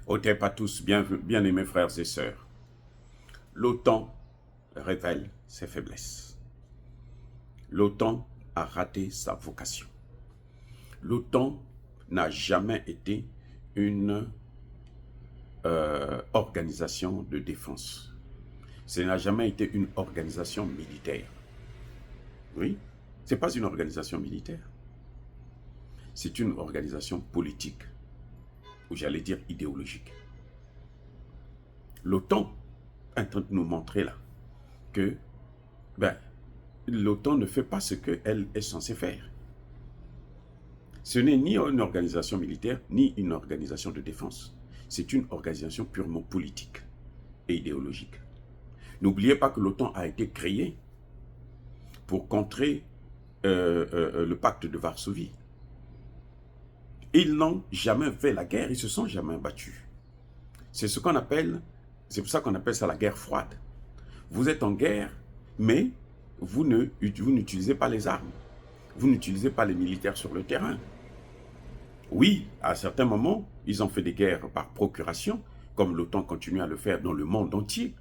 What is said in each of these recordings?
Otep à tous, bien-aimés frères et sœurs. L'OTAN révèle ses faiblesses. L'OTAN a raté sa vocation. L'OTAN n'a jamais été une organisation de défense. Ce n'a jamais été une organisation militaire. Oui, ce n'est pas une organisation militaire. C'est une organisation politique, ou j'allais dire idéologique. L'OTAN est en train de nous montrer là que l'OTAN ne fait pas ce qu'elle est censée faire. Ce n'est ni une organisation militaire, ni une organisation de défense. C'est une organisation purement politique et idéologique. N'oubliez pas que l'OTAN a été créée pour contrer le pacte de Varsovie. Ils n'ont jamais fait la guerre, ils se sont jamais battus. C'est ce qu'on appelle, c'est pour ça qu'on appelle ça la guerre froide. Vous êtes en guerre, mais vous n'utilisez pas les armes. Vous n'utilisez pas les militaires sur le terrain. Oui, à certains moments, ils ont fait des guerres par procuration, comme l'OTAN continue à le faire dans le monde entier.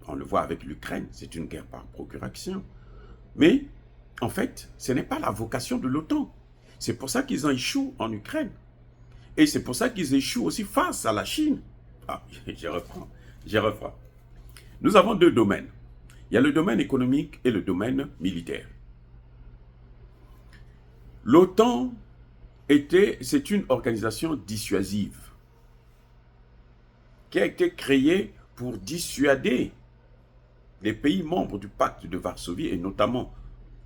On le voit avec l'Ukraine, c'est une guerre par procuration. Mais, en fait, ce n'est pas la vocation de l'OTAN. C'est pour ça qu'ils ont échoué en Ukraine. Et c'est pour ça qu'ils échouent aussi face à la Chine. Ah, je reprends. Nous avons deux domaines. Il y a le domaine économique et le domaine militaire. L'OTAN c'est une organisation dissuasive qui a été créée pour dissuader les pays membres du pacte de Varsovie, et notamment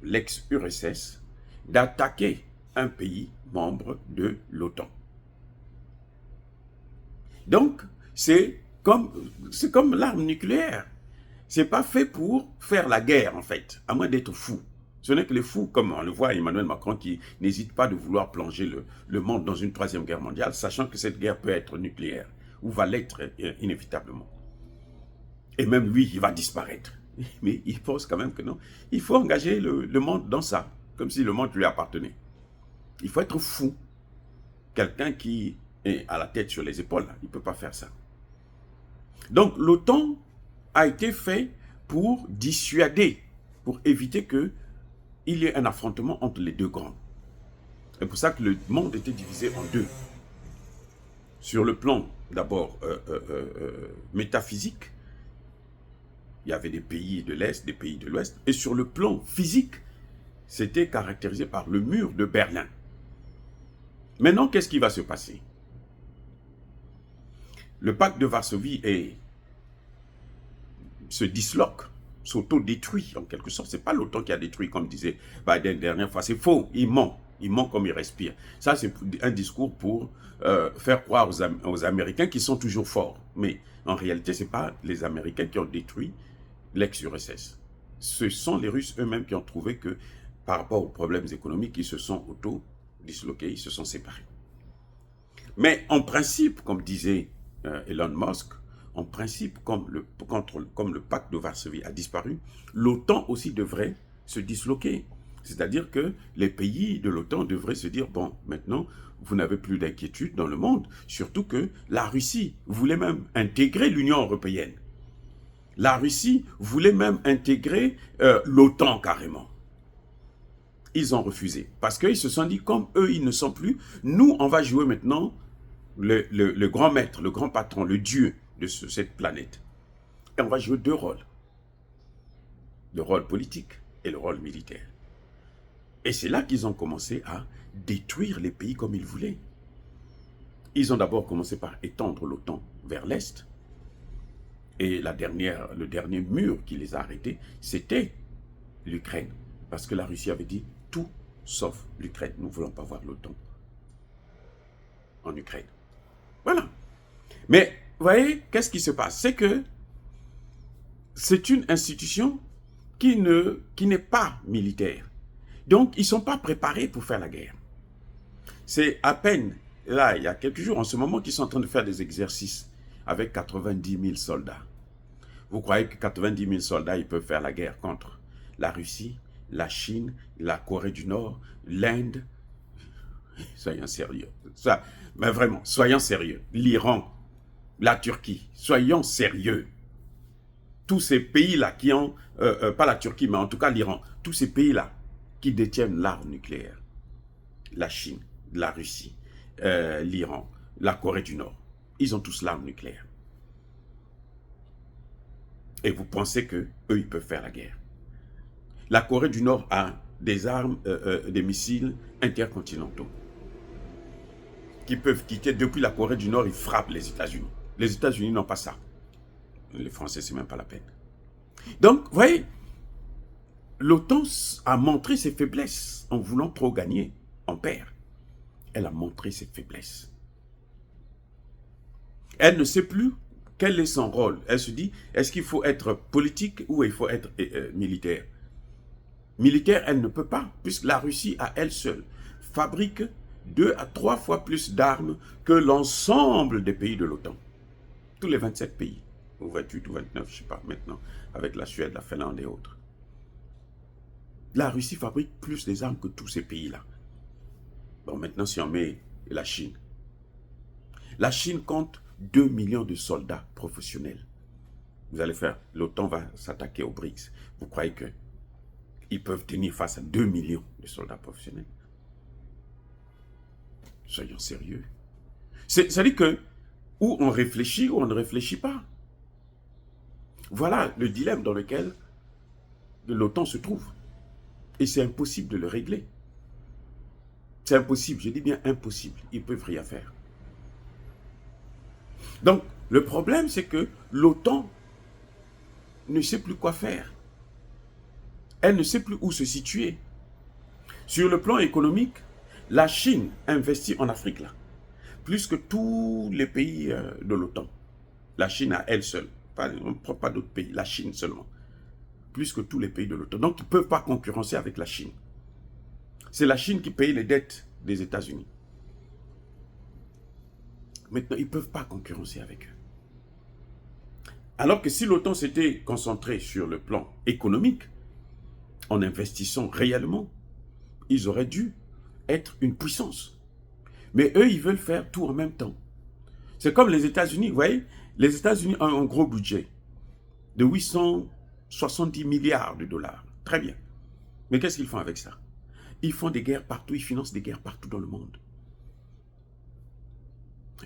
l'ex-URSS, d'attaquer un pays membre de l'OTAN. Donc, c'est comme l'arme nucléaire. C'est pas fait pour faire la guerre, en fait, à moins d'être fou. Ce n'est que les fous, comme on le voit Emmanuel Macron, qui n'hésite pas de vouloir plonger le monde dans une troisième guerre mondiale, sachant que cette guerre peut être nucléaire, ou va l'être inévitablement. Et même lui, il va disparaître. Mais il pense quand même que non. Il faut engager le monde dans ça, comme si le monde lui appartenait. Il faut être fou. Quelqu'un qui est à la tête sur les épaules, il ne peut pas faire ça. Donc l'OTAN a été fait pour dissuader, pour éviter qu'il y ait un affrontement entre les deux grands. C'est pour ça que le monde était divisé en deux. Sur le plan, d'abord, métaphysique, il y avait des pays de l'Est, des pays de l'Ouest. Et sur le plan physique, c'était caractérisé par le mur de Berlin. Maintenant, qu'est-ce qui va se passer? Le pacte de Varsovie se disloque, s'auto-détruit en quelque sorte. Ce n'est pas l'OTAN qui a détruit, comme disait Biden la dernière fois. C'est faux, il ment comme il respire. Ça, c'est un discours pour faire croire aux Américains qu'ils sont toujours forts. Mais en réalité, ce n'est pas les Américains qui ont détruit l'ex-URSS. Ce sont les Russes eux-mêmes qui ont trouvé que, par rapport aux problèmes économiques, ils se sont auto-disloqués, ils se sont séparés. Mais en principe, comme disait Elon Musk, en principe, comme le pacte de Varsovie a disparu, l'OTAN aussi devrait se disloquer. C'est-à-dire que les pays de l'OTAN devraient se dire, bon, maintenant, vous n'avez plus d'inquiétude dans le monde, surtout que la Russie voulait même intégrer l'Union européenne. La Russie voulait même intégrer l'OTAN carrément. Ils ont refusé, parce qu'ils se sont dit, comme eux, ils ne sont plus, nous, on va jouer maintenant le grand maître, le grand patron, le dieu de cette planète. Et on va jouer deux rôles. Le rôle politique et le rôle militaire. Et c'est là qu'ils ont commencé à détruire les pays comme ils voulaient. Ils ont d'abord commencé par étendre l'OTAN vers l'Est. Et le dernier mur qui les a arrêtés, c'était l'Ukraine. Parce que la Russie avait dit tout sauf l'Ukraine. Nous ne voulons pas voir l'OTAN en Ukraine. Voilà. Mais, vous voyez, qu'est-ce qui se passe? C'est que c'est une institution qui n'est pas militaire. Donc, ils ne sont pas préparés pour faire la guerre. C'est à peine, là, il y a quelques jours, en ce moment, qu'ils sont en train de faire des exercices avec 90 000 soldats. Vous croyez que 90 000 soldats, ils peuvent faire la guerre contre la Russie, la Chine, la Corée du Nord, l'Inde? Soyons sérieux. Ça, mais vraiment, soyons sérieux. L'Iran, la Turquie, soyons sérieux. Tous ces pays-là qui ont, pas la Turquie, mais en tout cas l'Iran, tous ces pays-là qui détiennent l'arme nucléaire, la Chine, la Russie, l'Iran, la Corée du Nord, ils ont tous l'arme nucléaire. Et vous pensez qu'eux, ils peuvent faire la guerre. La Corée du Nord a des armes, des missiles intercontinentaux qui peuvent quitter depuis la Corée du Nord, ils frappent les États-Unis. Les États-Unis n'ont pas ça. Les Français, c'est même pas la peine. Donc, vous voyez, l'OTAN a montré ses faiblesses en voulant trop gagner. On perd. Elle a montré ses faiblesses. Elle ne sait plus quel est son rôle. Elle se dit, est-ce qu'il faut être politique ou il faut être militaire? Militaire, elle ne peut pas, puisque la Russie, à elle seule, fabrique 2 à 3 fois plus d'armes que l'ensemble des pays de l'OTAN. Tous les 27 pays, ou 28 ou 29, je ne sais pas maintenant, avec la Suède, la Finlande et autres. La Russie fabrique plus des armes que tous ces pays-là. Bon, maintenant, si on met la Chine. La Chine compte 2 millions de soldats professionnels. Vous allez faire, l'OTAN va s'attaquer aux BRICS. Vous croyez qu'ils peuvent tenir face à 2 millions de soldats professionnels? Soyons sérieux. C'est-à-dire que, ou on réfléchit ou on ne réfléchit pas. Voilà le dilemme dans lequel l'OTAN se trouve. Et c'est impossible de le régler. C'est impossible, je dis bien impossible. Ils ne peuvent rien faire. Donc, le problème, c'est que l'OTAN ne sait plus quoi faire. Elle ne sait plus où se situer. Sur le plan économique, la Chine investit en Afrique, là, plus que tous les pays de l'OTAN. La Chine à elle seule. On ne prend pas d'autres pays, la Chine seulement. Plus que tous les pays de l'OTAN. Donc, ils ne peuvent pas concurrencer avec la Chine. C'est la Chine qui paye les dettes des États-Unis. Maintenant, ils ne peuvent pas concurrencer avec eux. Alors que si l'OTAN s'était concentré sur le plan économique, en investissant réellement, ils auraient dû être une puissance. Mais eux, ils veulent faire tout en même temps. C'est comme les États-Unis, vous voyez, les États-Unis ont un gros budget de 870 milliards de dollars. Très bien. Mais qu'est-ce qu'ils font avec ça? Ils font des guerres partout, ils financent des guerres partout dans le monde.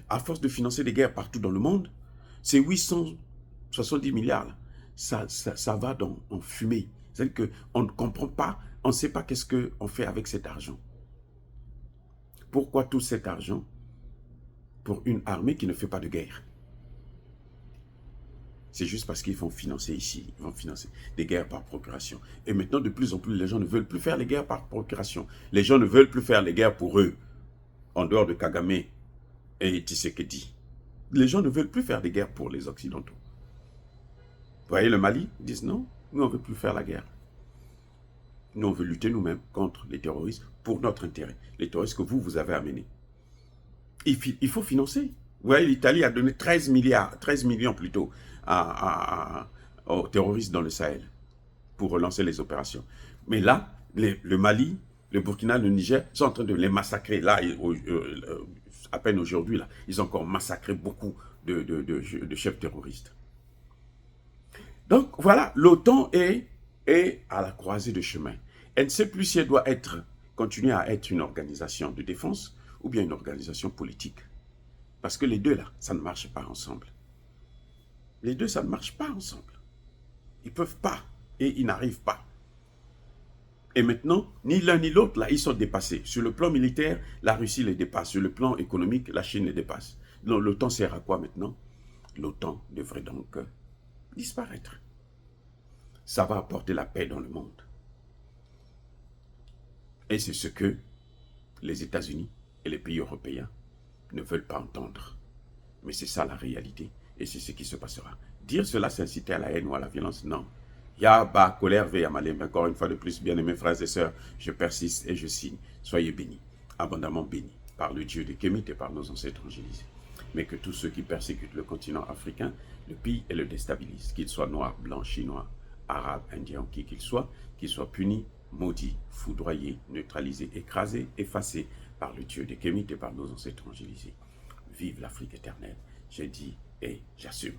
À force de financer des guerres partout dans le monde, ces 870 milliards, ça va en fumée. C'est-à-dire qu'on ne comprend pas, on ne sait pas qu'est-ce qu'on fait avec cet argent. Pourquoi tout cet argent pour une armée qui ne fait pas de guerre? C'est juste parce qu'ils vont financer ici, ils vont financer des guerres par procuration. Et maintenant, de plus en plus, les gens ne veulent plus faire les guerres par procuration. Les gens ne veulent plus faire les guerres pour eux, en dehors de Kagame et Tshisekedi. Les gens ne veulent plus faire des guerres pour les Occidentaux. Vous voyez le Mali? Ils disent non, nous on ne veut plus faire la guerre. Nous on veut lutter nous-mêmes contre les terroristes pour notre intérêt. Les terroristes que vous avez amenés. Il faut financer. Vous voyez, l'Italie a donné 13 millions plutôt aux terroristes dans le Sahel pour relancer les opérations. Mais là, le Mali, le Burkina, le Niger sont en train de les massacrer. Là, à peine aujourd'hui, là, ils ont encore massacré beaucoup de chefs terroristes. Donc voilà, l'OTAN est à la croisée de chemin. Elle ne sait plus si elle doit continuer à être une organisation de défense ou bien une organisation politique. Parce que les deux là, ça ne marche pas ensemble. Les deux, ça ne marche pas ensemble. Ils ne peuvent pas et ils n'arrivent pas. Et maintenant, ni l'un ni l'autre, là, ils sont dépassés. Sur le plan militaire, la Russie les dépasse. Sur le plan économique, la Chine les dépasse. Donc l'OTAN sert à quoi maintenant? L'OTAN devrait donc disparaître. Ça va apporter la paix dans le monde. Et c'est ce que les États-Unis et les pays européens ne veulent pas entendre. Mais c'est ça la réalité. Et c'est ce qui se passera. Dire cela, c'est inciter à la haine ou à la violence, non. Yaba, colère, veille à malem. Encore une fois de plus, bien-aimés frères et sœurs, je persiste et je signe. Soyez bénis, abondamment bénis, par le Dieu de Kémit et par nos ancêtres angélisés. Mais que tous ceux qui persécutent le continent africain le pillent et le déstabilisent, qu'ils soient noirs, blancs, chinois, arabes, indiens, qui qu'ils soient punis, maudits, foudroyés, neutralisés, écrasés, effacés par le Dieu des Kémites et par nos ancêtres angélisés. Vive l'Afrique éternelle, j'ai dit et j'assume.